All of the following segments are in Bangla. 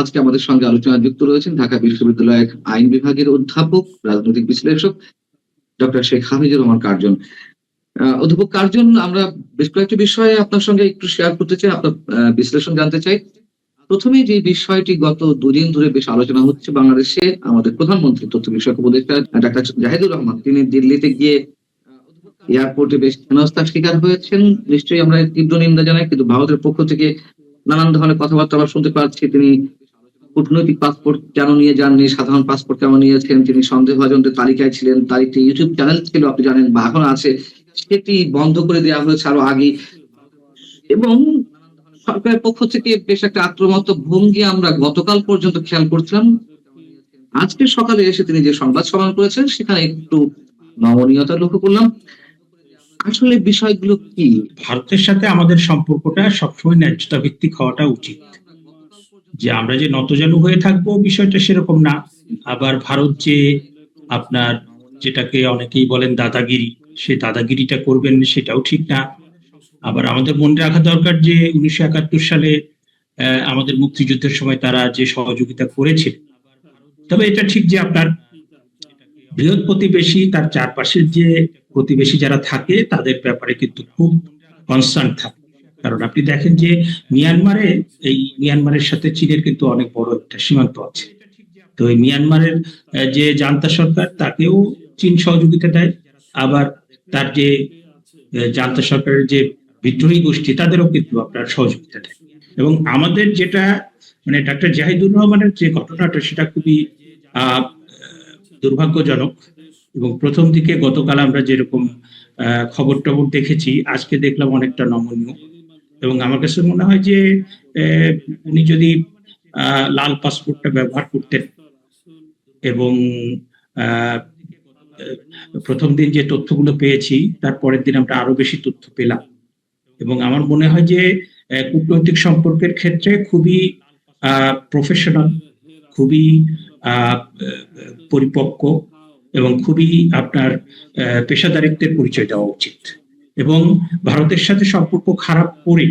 আজকে আমাদের সঙ্গে আলোচনায় যুক্ত রয়েছেন ঢাকা বিশ্ববিদ্যালয়ের আইন বিভাগের অধ্যাপক, রাজনৈতিক বিশ্লেষক ডক্টর শেখ হাফিজুর রহমান কার্জন। অধ্যাপক কার্জন, আমরা বেশ কয়েকটি বিষয়ে আপনার সঙ্গে একটু শেয়ার করতে চাই, আপনার বিশ্লেষণ জানতে চাই। প্রথমেই যে বিষয়টি গত দুদিন ধরে বেশ আলোচনা হচ্ছে বাংলাদেশে, আমাদের প্রধানমন্ত্রী তথ্য বিষয়ক উপদেষ্টা ডাক্তার জাহিদুর রহমান তিনি দিল্লিতে গিয়ে এয়ারপোর্টে বেশ হেনস্থার শিকার হয়েছেন। নিশ্চয়ই আমরা তীব্র নিন্দা জানাই, কিন্তু ভারতের পক্ষ থেকে নানান ধরনের কথাবার্তা আমরা শুনতে পাচ্ছি। তিনি কূটনৈতিক পাসপোর্ট কেন নিয়ে যাননি, সাধারণ পাসপোর্ট কেন নিয়েছেন, তিনি সন্দেহভাজনদের তালিকায় ছিলেন, তার একটি ইউটিউব চ্যানেল ছিল আপনি জানেন, বা এখন আছে, সেটি বন্ধ করে দেওয়া হয়েছে আরো আগে। এবং সরকারের পক্ষ থেকে বেশ একটা আক্রমণাত্মক ভঙ্গি আমরা গতকাল পর্যন্ত খেয়াল করছিলাম। আজকে সকালে এসে তিনি যে সংবাদ সম্মেলন করেছেন সেখানে একটু নমনীয়তা লক্ষ্য করলাম। আসলে বিষয়গুলো কি? ভারতের সাথে আমাদের সম্পর্কটা সবসময় ন্যায্যতা ভিত্তিক হওয়াটা উচিত। যে আমরা যে নতজানু হয়ে থাকবো বিষয়টা সেরকম না। আবার ভারত যে আপনার যেটাকে অনেকেই বলেন দাদাগিরি, সে দাদাগিরিটা করবেন সেটাও ঠিক না। আবার আমাদের মনে রাখা দরকার যে 1971 সালে আমাদের মুক্তিযুদ্ধের সময় তারা যে সহযোগিতা করেছে। তবে এটা ঠিক যে আপনার বৃহৎ প্রতিবেশী, তার চারপাশের যে প্রতিবেশী যারা থাকে তাদের ব্যাপারে কিন্তু খুব কনসার্ন থাকে। কারণ আপনি দেখেন যে মিয়ানমারের সাথে চীনের কিন্তু অনেক বড় একটা সীমান্ত আছে। তো এই মিয়ানমারের যে জান্তা সরকার তাকেও চীন সহযোগিতা দেয়, আবার তার যে জান্তা সরকারের যে বিদ্রোহী গোষ্ঠী তাদেরও কিন্তু আপনার সহযোগিতা দেয়। এবং আমাদের যেটা মানে ডাক্তার জাহিদুর রহমানের যে ঘটনাটা সেটা খুবই দুর্ভাগ্যজনক। এবং প্রথম দিকে গতকাল আমরা যেরকম খবর টবর দেখেছি, আজকে দেখলাম অনেকটা নমনীয়। এবং আমার কাছে মনে হয় যে উনি যদি লাল পাসপোর্টটা ব্যবহার করতেন এবং প্রথম দিন যে তথ্যগুলো পেয়েছি তার পরের দিন আমরা আরো বেশি তথ্য পেলাম। এবং আমার মনে হয় যে কূটনৈতিক সম্পর্কের ক্ষেত্রে খুবই প্রফেশনাল, খুবই পরিপক্ক এবং খুবই আপনার পেশাদারিত্বের পরিচয় দেওয়া উচিত। এবং ভারতের সাথে সম্পর্ক খারাপ করে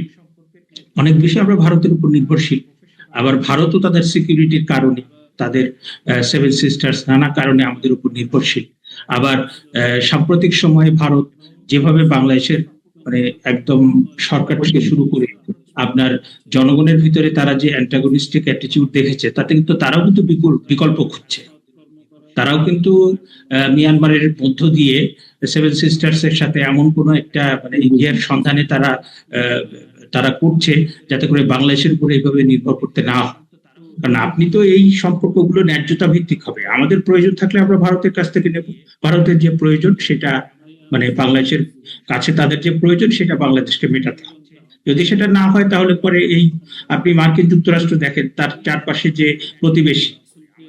অনেক বেশি আমরা ভারতের উপর নির্ভরশীল। আবার ভারতও তাদের সিকিউরিটির কারণে, তাদের সেভেন সিস্টার্স নানা কারণে আমাদের উপর নির্ভরশীল। আবার সাম্প্রতিক সময়ে ভারত যেভাবে বাংলাদেশের মানে একদম সরকার থেকে শুরু করে আপনার জনগণের ভিতরে তারা যে অ্যান্টাগনিস্টিক অ্যাটিটিউড দেখেছে, তাতে কিন্তু তারাও কিন্তু বিকল্প খুঁজছে। তারাও কিন্তু মিয়ানমারের মধ্য দিয়ে সেভেন সিস্টার্স এর সাথে এমন কোন একটা মানে ইন্ডিয়ার সন্ধানে তারা করছে যাতে করে বাংলাদেশের উপরে এইভাবে নির্ভর করতে না হয়। কারণ আপনি তো এই সম্পর্কগুলো ন্যায্যতা ভিত্তিক হবে। আমাদের প্রয়োজন থাকলে আমরা ভারতের কাছ থেকে নেব, ভারতের যে প্রয়োজন সেটা মানে বাংলাদেশের কাছে তাদের যে প্রয়োজন সেটা বাংলাদেশকে মেটাতে হবে। যদি সেটা না হয় তাহলে পরে এই আপনি মার্কিন যুক্তরাষ্ট্র দেখেন, তার চারপাশে যে প্রতিবেশী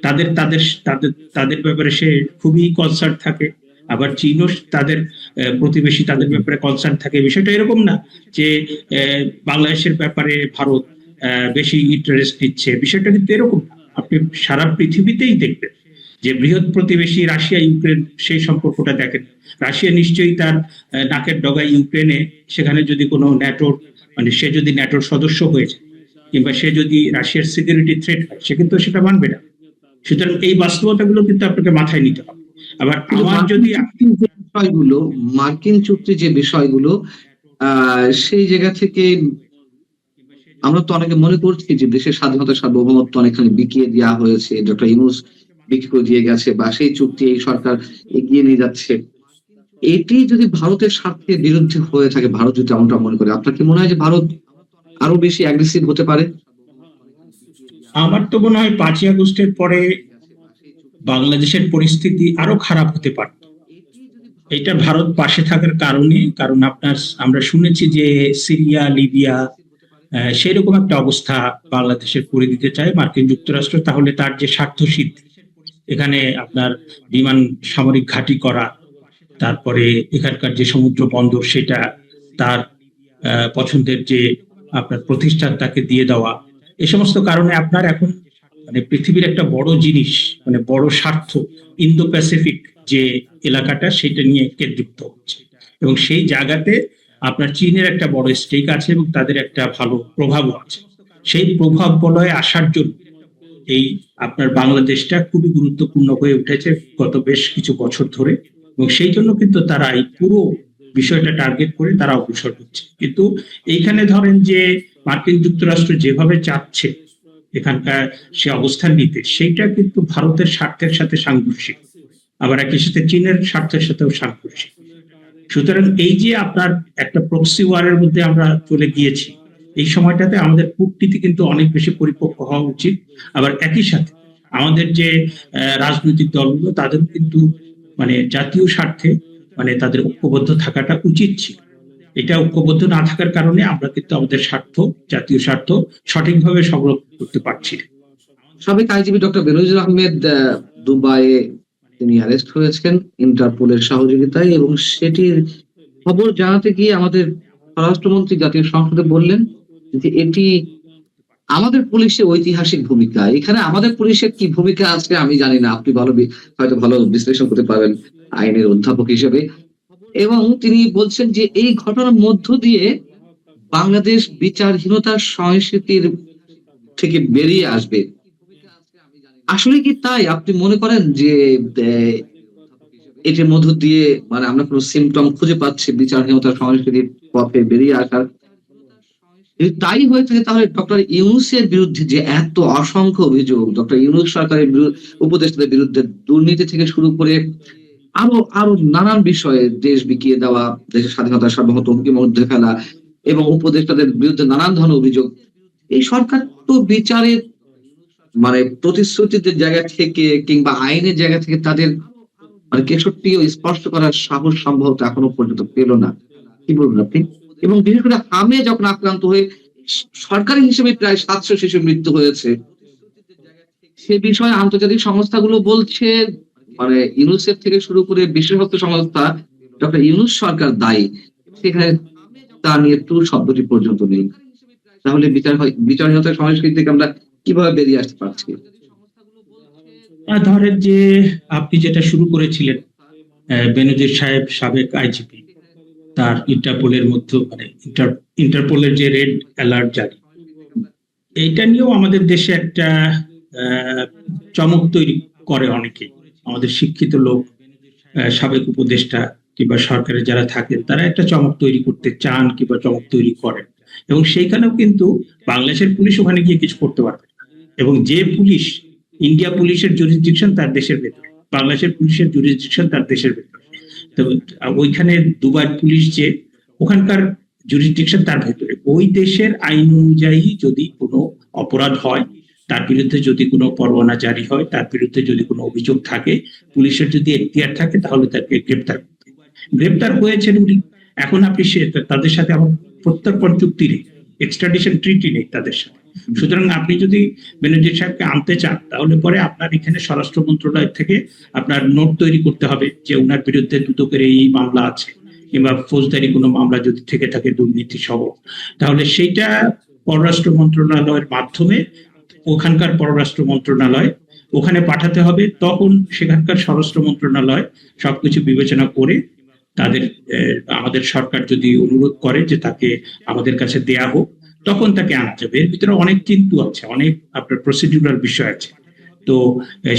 তাদের তাদের তাদের তাদের ব্যাপারে সে খুবই কনসার্ন থাকে। আবার চীনও তাদের প্রতিবেশী তাদের ব্যাপারে কনসার্ন থাকে। বিষয়টা এরকম না যে বাংলাদেশের ব্যাপারে ভারত বেশি ইন্টারেস্ট নিচ্ছে, বিষয়টা কিন্তু এরকম না। আপনি সারা পৃথিবীতেই দেখবেন যে বৃহৎ প্রতিবেশী রাশিয়া ইউক্রেন সেই সম্পর্কটা দেখেন। রাশিয়া নিশ্চয়ই তার নাকের ডগায় ইউক্রেনে, সেখানে যদি কোনো ন্যাটোর মানে সে যদি ন্যাটোর সদস্য হয়ে যায় কিংবা সে যদি রাশিয়ার সিকিউরিটি থ্রেট হয়, সে কিন্তু সেটা মানবে না। সুতরাং এই বাস্তবতাগুলো কিন্তু আপনাকে মাথায় নিতে হবে। আবার আমার যদি বিষয়গুলো মার্কিন চুক্তির যে বিষয়গুলো সেই জায়গা থেকে আমরা তো অনেকে মনে করছি যে দেশের স্বাধীনতা সার্বভৌমত্ব অনেকখানি বিকিয়ে দেওয়া হয়েছে, ডক্টর ইউনূস বিক্রি করে দিয়ে গেছে, বা সেই চুক্তি এই সরকার এগিয়ে নিয়ে যাচ্ছে। এটি যদি ভারতের স্বার্থের বিরুদ্ধে হয়ে থাকে, ভারত যদি এমনটা মনে করে, আপনার কি মনে হয় যে ভারত আরো বেশি অ্যাগ্রেসিভ হতে পারে? আমার তো মনে হয় 5ই আগস্টের পরে বাংলাদেশের পরিস্থিতি আরো খারাপ হতে পারত। এটা ভারত পাশে থাকার কারণে, কারণ আমরা শুনেছি যে সিরিয়া, লিবিয়া সেরকম একটা অবস্থা বাংলাদেশের করে দিতে চায় মার্কিন যুক্তরাষ্ট্র। তাহলে তার যে স্বার্থ সিদ্ধি, এখানে আপনার বিমান সামরিক ঘাঁটি করা, তারপরে এখানকার যে সমুদ্র বন্দর সেটা তার পছন্দের যে আপনার প্রতিষ্ঠান তাকে দিয়ে দেওয়া, এই সমস্ত কারণে আপনার এখন মানে পৃথিবীর একটা বড় জিনিস মানে বড় স্বার্থ ইন্দো প্যাসিফিক যে এলাকাটা সেটা নিয়ে কেন্দ্রীভূত হচ্ছে। এবং সেই জায়গাতে আপনার চীনের একটা বড় স্টেক আছে এবং তাদের একটা ভালো প্রভাবও আছে। সেই প্রভাব বলয়ে আসার জন্য এই আপনার বাংলাদেশটা খুবই গুরুত্বপূর্ণ হয়ে উঠেছে গত বেশ কিছু বছর ধরে, এবং সেই জন্য কিন্তু তারা এই পুরো বিষয়টা টার্গেট করে তারা অগ্রসর হচ্ছে। কিন্তু এইখানে ধরেন যে মার্কিন যুক্তরাষ্ট্র যেভাবে চাচ্ছে এখানকার সে অবস্থান নিতে, সেইটা কিন্তু ভারতের স্বার্থের সাথে সাংঘর্ষিক, আবার একই সাথে চীনের স্বার্থের সাথেও সাংঘর্ষিক। সুতরাং এই যে আপনার একটা প্রক্সি ওয়ারের মধ্যে আমরা চলে গিয়েছি, এই সময়টাতে আমাদের কূটনীতি কিন্তু অনেক বেশি পরিপক্ক হওয়া উচিত। আবার একই সাথে আমাদের যে রাজনৈতিক দলগুলো তাদেরও কিন্তু মানে জাতীয় স্বার্থে মানে তাদের ঐক্যবদ্ধ থাকাটা উচিত ছিল। এটা ঐক্যবদ্ধ না থাকার কারণে আমরা কিন্তু আমাদের স্বার্থ, জাতীয় স্বার্থ সঠিকভাবে সংরক্ষণ করতে পারছি না। সাবেক আইজিপি ডক্টর বেনজির আহমেদ দুবাইয়ে তিনি অ্যারেস্ট হয়েছেন ইন্টারপোলের সহযোগিতায়, এবং সেটির খবর জানাতে গিয়ে আমাদের স্বরাষ্ট্রমন্ত্রী জাতীয় সংসদে বললেন যে এটি আমাদের পুলিশের ঐতিহাসিক ভূমিকা। এখানে আমাদের পুলিশের কি ভূমিকা আছে আমি জানি না, আপনি হয়তো ভালো বিশ্লেষণ করতে পারবেন আইনের অধ্যাপক হিসেবে। এবং তিনি বলছেন যে এই ঘটনার মধ্য দিয়ে বাংলাদেশ বিচারহীনতার সংস্কৃতির থেকে বেরিয়ে আসবে। আসলে কি তাই আপনি মনে করেন যে এটির মধ্য দিয়ে মানে আমরা কোনো সিমটম খুঁজে পাচ্ছি বিচারহীনতার সংস্কৃতির পথে বেরিয়ে আসার? যদি তাই হয়ে থাকে তাহলে ডক্টর ইউনূসের বিরুদ্ধে যে এত অসংখ্য অভিযোগ, ডক্টর ইউনূস সরকারের উপদেষ্টাদের বিরুদ্ধে দুর্নীতি থেকে শুরু করে আরো আরো নানান বিষয়ে দেশ বিকিয়ে দেওয়া, দেশের স্বাধীনতার সার্বভৌমত্ব হুমকির মধ্যে ফেলা এবং উপদেষ্টাদের বিরুদ্ধে নানান ধরনের অভিযোগ, এই সরকার তো বিচারের মানে প্রতিশ্রুতিদের জায়গা থেকে কিংবা আইনের জায়গা থেকে তাদের মানে ৬৩ স্পষ্ট করার সাহস সম্ভবত এখনো পর্যন্ত পেল না। কি বলবেন আপনি? এবং বিশেষ করে হামে যখন আক্রান্ত হয়ে সরকারি হিসেবে প্রায় ৭০০ শিশুর মৃত্যু হয়েছে, সে বিষয়ে আন্তর্জাতিক সংস্থাগুলো বলছে মানে ইউনিসেফ থেকে শুরু করে বিশেষজ্ঞ সংস্থা ডক্টর ইউনূস সরকার দায়ী, সেখানে তা নিয়ে টু শব্দটি পর্যন্ত নেই। তাহলে বিচারহীনতার সংস্কৃতি থেকে আমরা কিভাবে বেরিয়ে আসতে পারছি? ধরেন যে আপনি যেটা শুরু করেছিলেন, বেনজির সাহেব সাবেক আইজিপি, তার ইন্টারপোলের মধ্যে মানে ইন্টারপোলের যে রেড অ্যালার্ট জারি, এইটা নিয়েও আমাদের দেশে একটা চমক তৈরি করে অনেকে, আমাদের শিক্ষিত লোক, সাবেক উপদেষ্টা কিংবা সরকারে যারা থাকেন তারা একটা চমক তৈরি করতে চান কিংবা চমক তৈরি করেন, এবং সেইখানেও কিন্তু বাংলাদেশের পুলিশ ওখানে গিয়ে কিছু করতে পারবে না। এবং যে পুলিশ, ইন্ডিয়া পুলিশের জুরিসডিকশন তার দেশের ভেতরে, বাংলাদেশের পুলিশের জুরিসডিকশন তার দেশের ভেতরে, তো ওইখানে দুবাই পুলিশ যে ওখানকার জুরিসডিকশন তার ভেতরে, ওই দেশের আইন অনুযায়ী যদি কোনো অপরাধ হয়, তার বিরুদ্ধে যদি কোনো পরোয়ানা জারি হয়, তার বিরুদ্ধে যদি কোনো অভিযোগ থাকে, পুলিশের যদি এখতিয়ার থাকে তাহলে তাকে গ্রেপ্তার হয়েছেন উনি। এখন আপনি তাদের সাথে আমার প্রত্যর্পণ চুক্তি নেই, এক্সট্রাডিশন ট্রিটি নেই তাদের সাথে। সুতরাং আপনি যদি বেনজির সাহেবকে আনতে চান তাহলে পরে আপনার এখানে স্বরাষ্ট্র মন্ত্রণালয় থেকে আপনার নোট তৈরি করতে হবে যে ওনার বিরুদ্ধে দুদকের এই মামলা আছে, কিংবা ফৌজদারি কোনো মামলা যদি থেকে থাকে দুর্নীতি সহ, তাহলে সেইটা পররাষ্ট্র মন্ত্রণালয়ের মাধ্যমে ওখানকার পররাষ্ট্র মন্ত্রণালয় ওখানে পাঠাতে হবে। তখন সেখানকার স্বরাষ্ট্র মন্ত্রণালয় সবকিছু বিবেচনা করে তাদের আমাদের সরকার যদি অনুরোধ করে যে তাকে আমাদের কাছে দেয়া হোক, তখন তাকে আনা যাবে। এর ভিতরে অনেক কিন্তু আছে, অনেক আপনার প্রসিডিউরাল বিষয় আছে। তো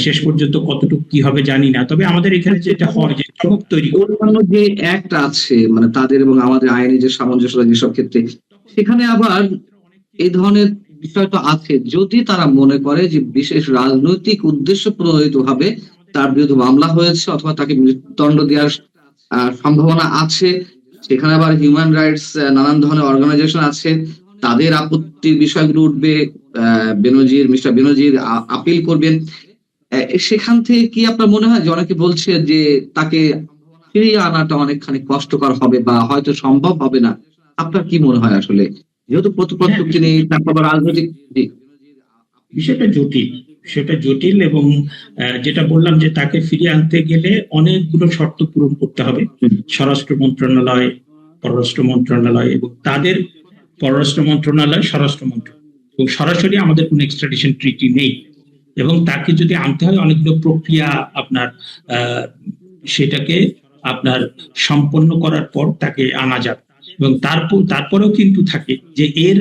শেষ পর্যন্ত কতটুকু কি হবে জানি না, তবে আমাদের এখানে যেটা হয় যে চমক তৈরি অন্যান্য যে অ্যাক্ট আছে মানে তাদের এবং আমাদের আইনি যে সামঞ্জস্যতা যেসব ক্ষেত্রে, সেখানে আবার এই ধরনের বিষয় তো আছে। যদি তারা মনে করে যে বিশেষ রাজনৈতিক উদ্দেশ্য প্রণোদিত ভাবে তার বিরুদ্ধে মামলা হয়েছে অথবা তাকে মৃত্যুদণ্ড দেওয়ার সম্ভাবনা আছে, সেখানে আবার হিউম্যান রাইটস নানান ধরনের অর্গানাইজেশন আছে, তাদের আপত্তির বিষয়গুলো উঠবে, মিস্টার বেনজির আপিল করবেন। সেখান থেকে কি আপনার মনে হয় যে অনেকে বলছে যে তাকে ফিরিয়ে আনাটা অনেকখানি কষ্টকর হবে বা হয়তো সম্ভব হবে না? আপনার কি মনে হয় আসলে, যেহেতু প্রতিপক্ষ তিনি তারপর রাজনৈতিক বিষয়টা জটিল, সেটা জটিল, এবং যেটা বললাম যে তাকে ফিরিয়ে আনতে গেলে অনেকগুলো শর্ত পূরণ করতে হবে। স্বরাষ্ট্র মন্ত্রণালয়, পররাষ্ট্র মন্ত্রণালয় এবং তাদের পররাষ্ট্র মন্ত্রণালয়, স্বরাষ্ট্র মন্ত্রণালয়, এবং সরাসরি আমাদের কোনো এক্সট্রাডিশন ট্রিটি নেই, এবং তাকে যদি আনতে হয় অনেকগুলো প্রক্রিয়া আপনার সেটাকে আপনার সম্পন্ন করার পর তাকে আনা যাবে। এবং তারপরেও কিন্তু থাকে যে এর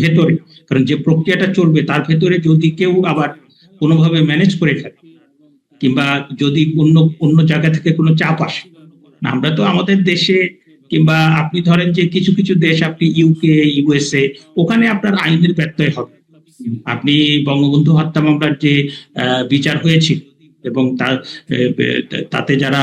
ভেতরে, কারণ যে প্রক্রিয়াটা চলবে তার ভেতরে যদি কেউ আবার কোনোভাবে ম্যানেজ করে ফেলে, কিংবা যদি অন্য অন্য জায়গা থেকে কোনো চাপ আসে, না, আমরা তো আমাদের দেশে, কিংবা আপনি ধরেন যে কিছু কিছু দেশ, আপনি ইউকে, ইউএসএ, ওখানে আপনার আইনের ব্যত্যয় হবে। আপনি বঙ্গবন্ধু হত্যা মামলার যে বিচার হয়েছিল এবং তাতে যারা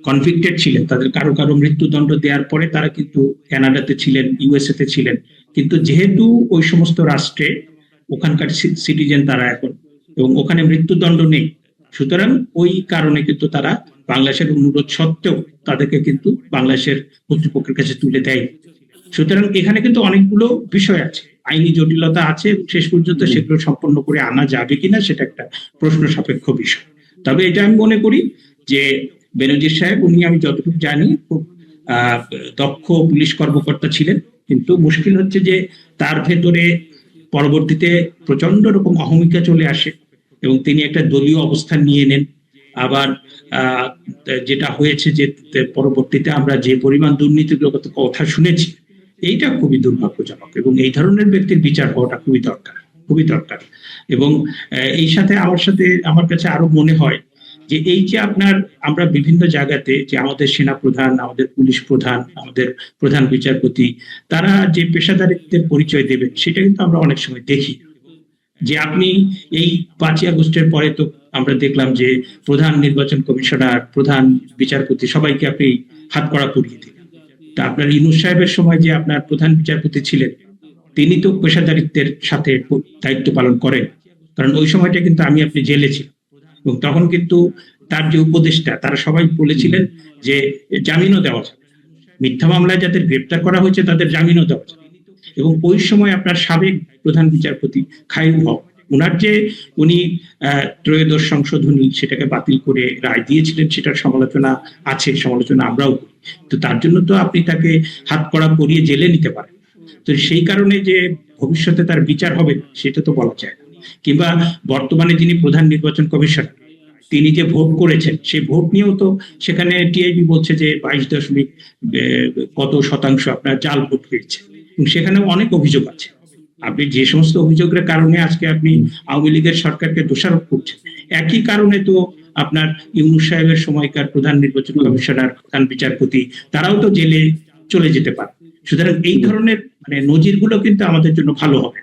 কনভিক্টেড ছিলেন, তাদের কারো কারো মৃত্যুদণ্ড দেওয়ার পরে তারা কিন্তু কানাডাতে ছিলেন, ইউএসএ তে ছিলেন, কিন্তু যেহেতু ওই সমস্ত রাষ্ট্রে ওখানকার সিটিজেন তারা এখন, এবং ওখানে মৃত্যুদণ্ড নেই, সুতরাং ওই কারণে কিন্তু তারা বাংলাদেশের অনুরোধ সত্ত্বেও তাদেরকে কিন্তু বাংলাদেশের কর্তৃপক্ষের কাছে তুলে দেয়। সুতরাং এখানে কিন্তু অনেকগুলো বিষয় আছে, আইনি জটিলতা আছে, শেষ পর্যন্ত সেগুলো সম্পন্ন করে আনা যাবে কিনা সেটা একটা প্রশ্ন সাপেক্ষ বিষয়। তবে এটা আমি মনে করি যে বেনজির সাহেব, উনি আমি যতটুকু জানি খুব দক্ষ পুলিশ কর্মকর্তা ছিলেন, কিন্তু মুশকিল হচ্ছে যে তার ভেতরে পরবর্তীতে প্রচন্ড রকম অহমিকা চলে আসে এবং তিনি একটা দলীয় অবস্থান নিয়ে নেন। আবার যেটা হয়েছে যে পরবর্তীতে আমরা যে পরিমাণ দুর্নীতির কথা শুনেছি, এইটা খুবই দুর্ভাগ্যজনক, এবং এই ধরনের ব্যক্তির বিচার হওয়াটা খুবই দরকার, খুবই দরকার। এবং এই সাথে আমার কাছে আরো মনে হয় যে এই যে আমরা বিভিন্ন জায়গাতে যে আমাদের সেনা প্রধান, আমাদের পুলিশ প্রধান, আমাদের প্রধান বিচারপতি, তারা যে পেশাদারিত্বের পরিচয় দেবেন, সেটা কিন্তু আমরা অনেক সময় দেখি। যে আপনি এই 5ই আগস্টের পরে তো আমরা দেখলাম যে প্রধান নির্বাচন কমিশনার, প্রধান বিচারপতি, সবাইকে আপনি হাতকড়া পরিয়ে দিলেন। তা আপনার ইউনূস সাহেবের সময় যে আপনার প্রধান বিচারপতি ছিলেন, তিনি তো পেশাদারিত্বের সাথে দায়িত্ব পালন করেন, কারণ ওই সময়টা কিন্তু আপনি জেলে ছিলেন, এবং তখন কিন্তু তার যে উপদেষ্টা, তারা সবাই বলেছিলেন যে জামিনও দেওয়া যাবে, মিথ্যা মামলায় যাদের গ্রেপ্তার করা হয়েছে তাদের জামিনও দেওয়া যাবে। এবং ওই সময় আপনার সাবেক প্রধান বিচারপতি খায়রুল হক, উনার যে উনি ত্রয়োদশ সংশোধনী সেটাকে বাতিল করে রায় দিয়েছিলেন, সেটার সমালোচনা আছে, সমালোচনা আমরাও করি, তো তার জন্য তো আপনি তাকে হাতকড়া পরিয়ে জেলে নিতে পারেন। তো সেই কারণে যে ভবিষ্যতে তার বিচার হবে সেটা তো বলা যায় না। কিংবা বর্তমানে যিনি প্রধান নির্বাচন কমিশনার, তিনি যে ভোট করেছেন, সেই ভোট নিয়েও তো সেখানে টিআইবি বলছে যে 22 কত শতাংশ আপনার জাল ভোট হয়েছে, এবং সেখানেও অনেক অভিযোগ আছে। আপনি যে সমস্ত অভিযোগের কারণে আজকে আপনি আওয়ামী লীগের সরকারকে দোষারোপ করছেন, একই কারণে তো আপনার ইউনূস সাহেবের সময়কার প্রধান নির্বাচন কমিশনার, প্রধান বিচারপতি, তারাও তো জেলে চলে যেতে পারে। সুতরাং এই ধরনের নজিরগুলো কিন্তু আমাদের জন্য ভালো হবে।